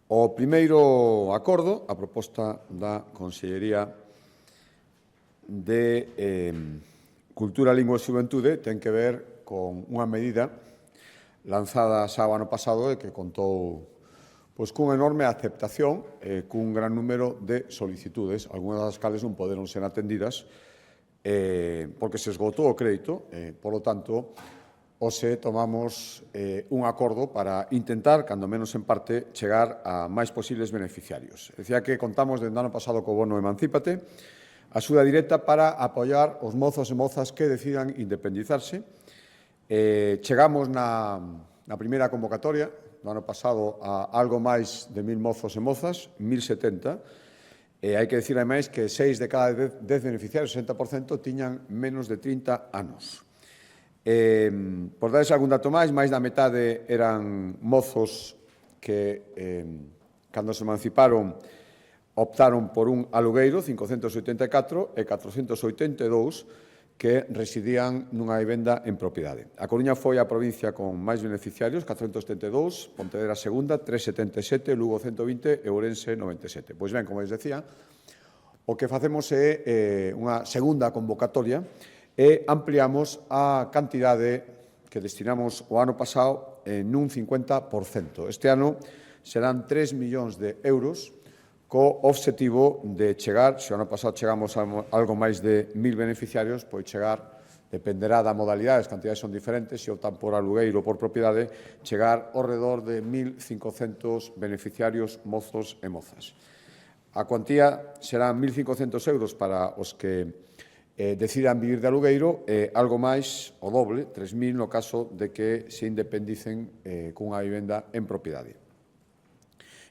O primeiro acordo, a proposta da Consellería de Cultura, Lingua e Xuventude, ten que ver con unha medida lanzada xa o ano pasado e que contou cunha enorme aceptación e cun gran número de solicitudes, algunhas das cales non poderon ser atendidas porque se esgotou o crédito, polo tanto, hoxe tomamos un acordo para intentar, cando menos en parte, chegar a máis posibles beneficiarios. Decía que contamos dende o ano pasado co bono Emancípate, axuda directa para apoiar os mozos e mozas que decidan independizarse. Chegamos na primeira convocatoria do ano pasado a algo máis de 1.000 mozos e mozas, 1.070, hai que dicir, ademais, que 6 de cada 10 beneficiarios, 60%, tiñan menos de 30 anos. Por darles algún dato máis da metade eran mozos que, cando se emanciparon, optaron por un alugueiro, 584, e 482 que residían nunha vivenda en propiedade. A Coruña foi a provincia con máis beneficiarios, 472, Pontevedra segunda, 377, Lugo 120 e Ourense 97. Pois ben, como les decía, o que facemos é unha segunda convocatoria e ampliamos a cantidade que destinamos o ano pasado nun 50%. Este ano serán 3 millóns de euros co obxectivo de chegar, se o ano pasado chegamos a algo máis de 1.000 beneficiarios, pois chegar, dependerá da modalidade, as cantidades son diferentes, se optan por alugueiro ou por propiedade, chegar ao redor de 1.500 beneficiarios mozos e mozas. A cuantía serán 1.500 euros para os que decidan vivir de alugueiro e algo máis, o doble, 3.000 no caso de que se independicen cunha vivenda en propiedade.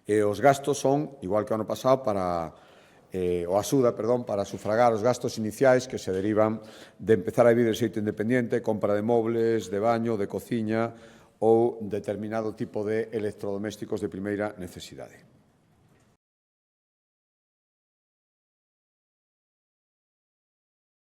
Os gastos son, igual que o ano pasado, para sufragar os gastos iniciais que se derivan de empezar a vivir de xeito independente, compra de mobles, de baño, de cociña ou determinado tipo de electrodomésticos de primeira necesidade.